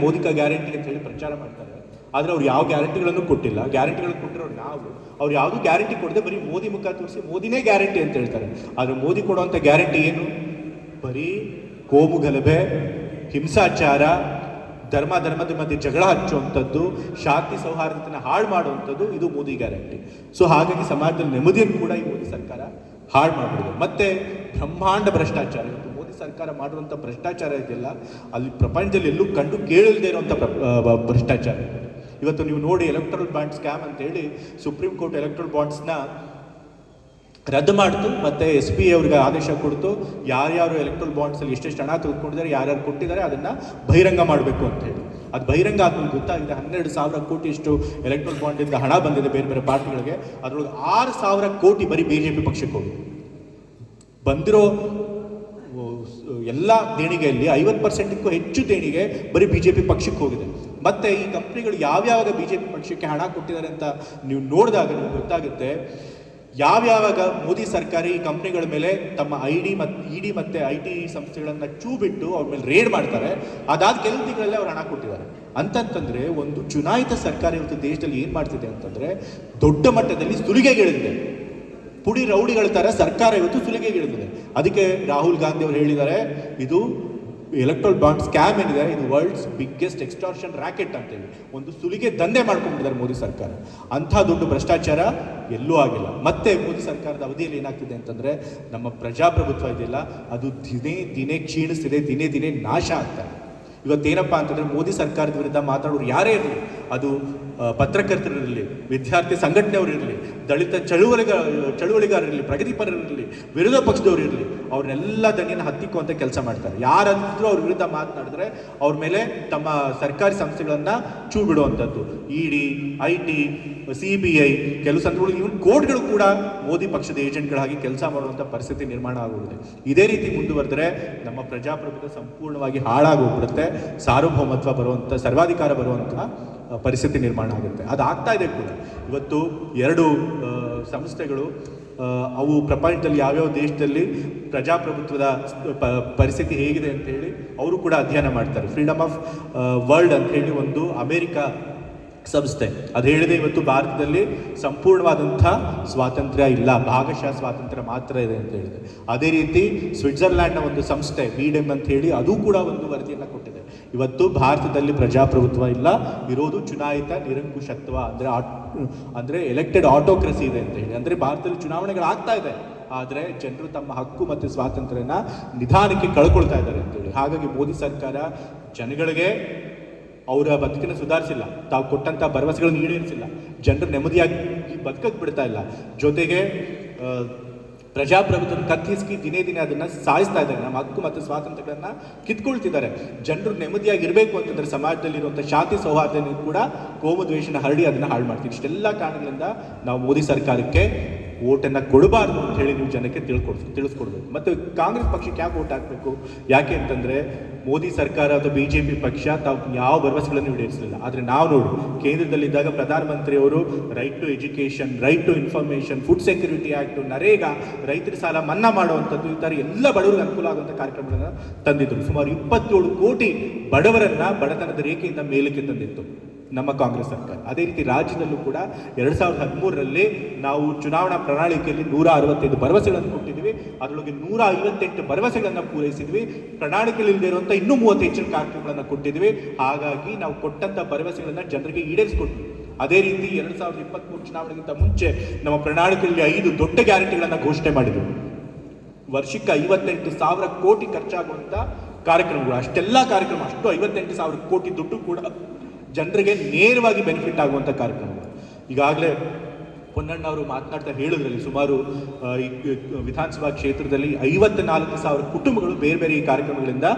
ಮೋದಿ ಕಾ ಗ್ಯಾರಂಟಿ ಅಂತ ಹೇಳಿ ಪ್ರಚಾರ ಮಾಡ್ತಾರೆ. ಆದರೆ ಅವ್ರು ಯಾವ ಗ್ಯಾರಂಟಿಗಳನ್ನು ಕೊಟ್ಟಿಲ್ಲ. ಗ್ಯಾರಂಟಿಗಳನ್ನು ಕೊಟ್ಟಿರೋರು ನಾವು. ಅವ್ರು ಯಾವುದೂ ಗ್ಯಾರಂಟಿ ಕೊಡದೆ ಬರೀ ಮೋದಿ ಮುಖ ತೋರಿಸಿ ಮೋದಿನೇ ಗ್ಯಾರಂಟಿ ಅಂತ ಹೇಳ್ತಾರೆ. ಆದರೆ ಮೋದಿ ಕೊಡುವಂಥ ಗ್ಯಾರಂಟಿ ಏನು? ಬರೀ ಕೋಮು ಗಲಭೆ, ಹಿಂಸಾಚಾರ, ಧರ್ಮದ ಮಧ್ಯೆ ಜಗಳ ಹಚ್ಚುವಂಥದ್ದು, ಶಾಂತಿ ಸೌಹಾರ್ದತೆಯನ್ನು ಹಾಳು ಮಾಡುವಂಥದ್ದು, ಇದು ಮೋದಿ ಗ್ಯಾರಂಟಿ. ಸೊ ಹಾಗಾಗಿ ಸಮಾಜದಲ್ಲಿ ನೆಮ್ಮದಿಯನ್ನು ಕೂಡ ಈ ಮೋದಿ ಸರ್ಕಾರ ಹಾಳು ಮಾಡಿಬಿಡಿದೆ. ಮತ್ತೆ ಬ್ರಹ್ಮಾಂಡ ಭ್ರಷ್ಟಾಚಾರ. ಇವತ್ತು ಮೋದಿ ಸರ್ಕಾರ ಮಾಡಿರುವಂಥ ಭ್ರಷ್ಟಾಚಾರ ಇದೆಯಲ್ಲ, ಅಲ್ಲಿ ಪ್ರಪಂಚದಲ್ಲಿ ಎಲ್ಲೂ ಕಂಡು ಕೇಳದೇ ಇರುವಂಥ ಭ್ರಷ್ಟಾಚಾರ. ಇವತ್ತು ನೀವು ನೋಡಿ, ಎಲೆಕ್ಟ್ರಲ್ ಬಾಂಡ್ ಸ್ಕ್ಯಾಮ್ ಅಂತೇಳಿ ಸುಪ್ರೀಂ ಕೋರ್ಟ್ ಎಲೆಕ್ಟ್ರಲ್ ಬಾಂಡ್ಸ್ನ ರದ್ದು ಮಾಡ್ತು. ಮತ್ತು SP ಅವ್ರಿಗೆ ಆದೇಶ ಕೊಡ್ತು, ಯಾರ್ಯಾರು ಎಲೆಕ್ಟ್ರಲ್ ಬಾಂಡ್ಸಲ್ಲಿ ಎಷ್ಟೆಷ್ಟು ಹಣ ತೆಗೆದುಕೊಂಡಿದ್ದಾರೆ, ಯಾರ್ಯಾರು ಕೊಟ್ಟಿದ್ದಾರೆ ಅದನ್ನು ಬಹಿರಂಗ ಮಾಡಬೇಕು ಅಂತ ಹೇಳಿ. ಅದು ಬಹಿರಂಗ ಆದ್ಮೇಲೆ ಗೊತ್ತಾಗಿದೆ 12,000 ಕೋಟಿ ಇಷ್ಟು ಎಲೆಕ್ಟ್ರಲ್ ಬಾಂಡಿಂದ ಹಣ ಬಂದಿದೆ ಬೇರೆ ಬೇರೆ ಪಾರ್ಟಿಗಳಿಗೆ. ಅದರೊಳಗೆ 6,000 ಕೋಟಿ ಬರೀ BJP ಪಕ್ಷಕ್ಕೆ ಹೋಗಿದೆ. ಬಂದಿರೋ ಎಲ್ಲ ದೇಣಿಗೆಯಲ್ಲಿ 50%ಕ್ಕೂ ಹೆಚ್ಚು ದೇಣಿಗೆ ಬರೀ BJP ಪಕ್ಷಕ್ಕೆ ಹೋಗಿದೆ. ಮತ್ತು ಈ ಕಂಪ್ನಿಗಳು ಯಾವ್ಯಾವಾಗ BJP ಪಕ್ಷಕ್ಕೆ ಹಣ ಕೊಟ್ಟಿದ್ದಾರೆ ಅಂತ ನೀವು ನೋಡಿದಾಗ ನಿಮ್ಗೆ ಗೊತ್ತಾಗುತ್ತೆ, ಯಾವ್ಯಾವಾಗ ಮೋದಿ ಸರ್ಕಾರ ಈ ಕಂಪ್ನಿಗಳ ಮೇಲೆ ತಮ್ಮ ED ಮತ್ತು IT ಸಂಸ್ಥೆಗಳನ್ನು ಬಿಟ್ಟು ಅವ್ರ ಮೇಲೆ ರೇಡ್ ಮಾಡ್ತಾರೆ. ಅದಾದ ಕೆಲವು ತಿಂಗಳಲ್ಲೇ ಅವ್ರು ಹಣ ಕೊಟ್ಟಿದ್ದಾರೆ. ಅಂತಂತಂದರೆ ಒಂದು ಚುನಾಯಿತ ಸರ್ಕಾರ ಇವತ್ತು ದೇಶದಲ್ಲಿ ಏನು ಮಾಡ್ತಿದೆ ಅಂತಂದರೆ, ದೊಡ್ಡ ಮಟ್ಟದಲ್ಲಿ ಸುಲಿಗೆಗಿಳಿದಿದೆ. ಪುಡಿ ರೌಡಿಗಳ ಥರ ಸರ್ಕಾರ ಇವತ್ತು ಸುಲಿಗೆಗಿಳಿದಿದೆ. ಅದಕ್ಕೆ ರಾಹುಲ್ ಗಾಂಧಿ ಅವರು ಹೇಳಿದ್ದಾರೆ, ಇದು ಎಲೆಕ್ಟ್ರಲ್ ಬಾಂಡ್ ಸ್ಕ್ಯಾಮ್ ಏನಿದೆ, ಇದು ವರ್ಲ್ಡ್ಸ್ ಬಿಗ್ಗೆಸ್ಟ್ ಎಕ್ಸ್ಟಾರ್ಷನ್ ರ್ಯಾಕೆಟ್ ಅಂತೇಳಿ ಒಂದು ಸುಲಿಗೆ ದಂಧೆ ಮಾಡ್ಕೊಂಡಿದ್ದಾರೆ ಮೋದಿ ಸರ್ಕಾರ. ಅಂಥ ದೊಡ್ಡ ಭ್ರಷ್ಟಾಚಾರ ಎಲ್ಲೂ ಆಗಿಲ್ಲ. ಮತ್ತೆ ಮೋದಿ ಸರ್ಕಾರದ ಅವಧಿಯಲ್ಲಿ ಏನಾಗ್ತಿದೆ ಅಂತಂದರೆ, ನಮ್ಮ ಪ್ರಜಾಪ್ರಭುತ್ವ ಇದೆಯಲ್ಲ, ಅದು ದಿನೇ ದಿನೇ ಕ್ಷೀಣಿಸ್ತಿದೆ, ದಿನೇ ದಿನೇ ನಾಶ ಆಗ್ತಾರೆ. ಇವತ್ತೇನಪ್ಪ ಅಂತಂದರೆ, ಮೋದಿ ಸರ್ಕಾರದ ವಿರುದ್ಧ ಮಾತಾಡೋರು ಯಾರೇ ಇರಲಿ, ಅದು ಪತ್ರಕರ್ತರಿರಲಿ, ವಿದ್ಯಾರ್ಥಿ ಸಂಘಟನೆಯವರು ಇರಲಿ, ದಲಿತ ಚಳುವಳಿಗಾರರಿರಲಿ, ಪ್ರಗತಿಪರರಿರಲಿ, ವಿರೋಧ ಪಕ್ಷದವರು ಇರಲಿ, ಅವ್ರನ್ನೆಲ್ಲ ದಣಿಯನ್ನು ಹತ್ತಿಕ್ಕುವಂಥ ಕೆಲಸ ಮಾಡ್ತಾರೆ. ಯಾರಾದರೂ ಅವ್ರ ವಿರುದ್ಧ ಮಾತನಾಡಿದ್ರೆ ಅವ್ರ ಮೇಲೆ ತಮ್ಮ ಸರ್ಕಾರಿ ಸಂಸ್ಥೆಗಳನ್ನು ಬಿಡುವಂಥದ್ದು. ED, IT, CBI, ಕೆಲವು ಸಂದರ್ಭಗಳು ಇವನ್ ಕೋರ್ಟ್ಗಳು ಕೂಡ ಮೋದಿ ಪಕ್ಷದ ಏಜೆಂಟ್ಗಳಾಗಿ ಕೆಲಸ ಮಾಡುವಂಥ ಪರಿಸ್ಥಿತಿ ನಿರ್ಮಾಣ ಆಗುತ್ತದೆ. ಇದೇ ರೀತಿ ಮುಂದುವರೆದರೆ ನಮ್ಮ ಪ್ರಜಾಪ್ರಭುತ್ವ ಸಂಪೂರ್ಣವಾಗಿ ಹಾಳಾಗೋಗ್ಬಿಡುತ್ತೆ. ಸಾರ್ವಭೌಮತ್ವ ಬರುವಂಥ, ಸರ್ವಾಧಿಕಾರ ಬರುವಂಥ ಪರಿಸ್ಥಿತಿ ನಿರ್ಮಾಣ ಆಗುತ್ತೆ. ಅದು ಆಗ್ತಾ ಇದೆ ಕೂಡ. ಇವತ್ತು 2 ಸಂಸ್ಥೆಗಳು ಅವು ಪ್ರಪಂಚದಲ್ಲಿ ಯಾವ್ಯಾವ ದೇಶದಲ್ಲಿ ಪ್ರಜಾಪ್ರಭುತ್ವದ ಪರಿಸ್ಥಿತಿ ಹೇಗಿದೆ ಅಂತ ಹೇಳಿ ಅವರು ಕೂಡ ಅಧ್ಯಯನ ಮಾಡ್ತಾರೆ. ಫ್ರೀಡಮ್ ಆಫ್ ವರ್ಲ್ಡ್ ಅಂತ ಹೇಳಿ ಒಂದು ಅಮೇರಿಕ ಸಂಸ್ಥೆ ಅದು ಹೇಳಿದೆ, ಇವತ್ತು ಭಾರತದಲ್ಲಿ ಸಂಪೂರ್ಣವಾದಂಥ ಸ್ವಾತಂತ್ರ್ಯ ಇಲ್ಲ, ಭಾಗಶಃ ಸ್ವಾತಂತ್ರ್ಯ ಮಾತ್ರ ಇದೆ ಅಂತ ಹೇಳಿದೆ. ಅದೇ ರೀತಿ ಸ್ವಿಟ್ಜರ್ಲ್ಯಾಂಡ್ನ ಒಂದು ಸಂಸ್ಥೆ BDEM ಅಂತ ಹೇಳಿ ಅದು ಕೂಡ ಒಂದು ವರದಿಯನ್ನು ಕೊಟ್ಟಿದೆ. ಇವತ್ತು ಭಾರತದಲ್ಲಿ ಪ್ರಜಾಪ್ರಭುತ್ವ ಇಲ್ಲ, ಇರೋದು ಚುನಾಯಿತ ನಿರಂಕುಶತ್ವ, ಅಂದರೆ ಎಲೆಕ್ಟೆಡ್ ಆಟೋಕ್ರಸಿ ಇದೆ ಅಂತ ಹೇಳಿ. ಅಂದರೆ ಭಾರತದಲ್ಲಿ ಚುನಾವಣೆಗಳಾಗ್ತಾ ಇದೆ, ಆದರೆ ಜನರು ತಮ್ಮ ಹಕ್ಕು ಮತ್ತು ಸ್ವಾತಂತ್ರ್ಯನ ನಿಧಾನಕ್ಕೆ ಕಳ್ಕೊಳ್ತಾ ಇದ್ದಾರೆ ಅಂತೇಳಿ. ಹಾಗಾಗಿ ಮೋದಿ ಸರ್ಕಾರ ಜನಗಳಿಗೆ ಅವರ ಬದುಕನ್ನು ಸುಧಾರಿಸಿಲ್ಲ, ತಾವು ಕೊಟ್ಟಂಥ ಭರವಸೆಗಳನ್ನು ಈಡೇರಿಸಿಲ್ಲ, ಜನರು ನೆಮ್ಮದಿಯಾಗಿ ಬದುಕಕ್ಕೆ ಬಿಡ್ತಾ ಇಲ್ಲ. ಜೊತೆಗೆ ಪ್ರಜಾಪ್ರಭುತ್ವ ಕತ್ತಿಸ್ಕಿ ದಿನೇ ದಿನೇ ಅದನ್ನು ಸಾಯಿಸ್ತಾ ಇದ್ದಾರೆ. ನಮ್ಮ ಹಕ್ಕು ಮತ್ತು ಸ್ವಾತಂತ್ರ್ಯಗಳನ್ನು ಕಿತ್ಕೊಳ್ತಿದ್ದಾರೆ. ಜನರು ನೆಮ್ಮದಿಯಾಗಿ ಇರಬೇಕು ಅಂತಂದರೆ ಸಮಾಜದಲ್ಲಿರುವಂಥ ಶಾಂತಿ ಸೌಹಾರ್ದವನ್ನು ಕೂಡ ಕೋಮು ದ್ವೇಷನ ಹರಡಿ ಅದನ್ನು ಹಾಳು ಮಾಡ್ತೀವಿ. ಇಷ್ಟೆಲ್ಲ ಕಾರಣಗಳಿಂದ ನಾವು ಮೋದಿ ಸರ್ಕಾರಕ್ಕೆ ಓಟನ್ನು ಕೊಡಬಾರ್ದು ಅಂತ ಹೇಳಿ ನೀವು ಜನಕ್ಕೆ ತಿಳಿಸ್ಕೊಡ್ಬೇಕು. ಮತ್ತು ಕಾಂಗ್ರೆಸ್ ಪಕ್ಷಕ್ಕೆ ಯಾಕೆ ಓಟ್ ಹಾಕಬೇಕು? ಯಾಕೆ ಅಂತಂದರೆ, ಮೋದಿ ಸರ್ಕಾರ ಅಥವಾ BJP ಪಕ್ಷ ತಾವು ಯಾವ ಭರವಸೆಗಳನ್ನು ಈಡೇರಿಸಲಿಲ್ಲ. ಆದರೆ ನಾವು ನೋಡು, ಕೇಂದ್ರದಲ್ಲಿದ್ದಾಗ ಪ್ರಧಾನಮಂತ್ರಿಯವರು right to education, right to information, food security act, NREGA, ರೈತರ ಸಾಲ ಮನ್ನಾ ಮಾಡುವಂಥದ್ದು, ಈ ಥರ ಎಲ್ಲ ಬಡವರಿಗೆ ಅನುಕೂಲ ಆಗುವಂಥ ಕಾರ್ಯಕ್ರಮಗಳನ್ನು ತಂದಿದ್ದರು. ಸುಮಾರು 27 ಕೋಟಿ ಬಡವರನ್ನು ಬಡತನದ ರೇಖೆಯಿಂದ ಮೇಲಕ್ಕೆ ತಂದಿತ್ತು ನಮ್ಮ ಕಾಂಗ್ರೆಸ್ ಸರ್ಕಾರ. ಅದೇ ರೀತಿ ರಾಜ್ಯದಲ್ಲೂ ಕೂಡ 2013ರಲ್ಲಿ ನಾವು ಚುನಾವಣಾ ಪ್ರಣಾಳಿಕೆಯಲ್ಲಿ 165 ಭರವಸೆಗಳನ್ನು ಕೊಟ್ಟಿದ್ವಿ. ಅದರೊಳಗೆ 158 ಭರವಸೆಗಳನ್ನು ಪೂರೈಸಿದ್ವಿ. ಪ್ರಣಾಳಿಕೆಯಲ್ಲಿ ಇಲ್ಲದೆ ಇರುವಂಥ ಇನ್ನೂ 30 ಹೆಚ್ಚಿನ ಕಾರ್ಯಕ್ರಮಗಳನ್ನು ಕೊಟ್ಟಿದ್ವಿ. ಹಾಗಾಗಿ ನಾವು ಕೊಟ್ಟಂಥ ಭರವಸೆಗಳನ್ನು ಜನರಿಗೆ ಈಡೇರಿಸಿಕೊಟ್ವಿ. ಅದೇ ರೀತಿ 2023 ಚುನಾವಣೆಗಿಂತ ಮುಂಚೆ ನಮ್ಮ ಪ್ರಣಾಳಿಕೆಯಲ್ಲಿ 5 ದೊಡ್ಡ ಗ್ಯಾರಂಟಿಗಳನ್ನು ಘೋಷಣೆ ಮಾಡಿದ್ವಿ. ವರ್ಷಕ್ಕೆ 58,000 ಕೋಟಿ ಖರ್ಚಾಗುವಂಥ ಕಾರ್ಯಕ್ರಮಗಳು. ಅಷ್ಟೆಲ್ಲ ಕಾರ್ಯಕ್ರಮ, ಅಷ್ಟು 58,000 ಕೋಟಿ ದುಡ್ಡು ಕೂಡ ಜನರಿಗೆ ನೇರವಾಗಿ ಬೆನಿಫಿಟ್ ಆಗುವಂಥ ಕಾರ್ಯಕ್ರಮಗಳು. ಈಗಾಗಲೇ ಪೊನ್ನಣ್ಣ ಅವರು ಮಾತನಾಡ್ತಾ ಹೇಳಿದ್ರಲ್ಲಿ, ಸುಮಾರು ಈ ವಿಧಾನಸಭಾ ಕ್ಷೇತ್ರದಲ್ಲಿ 54,000 ಕುಟುಂಬಗಳು ಬೇರೆ ಬೇರೆ ಈ ಕಾರ್ಯಕ್ರಮಗಳಿಂದ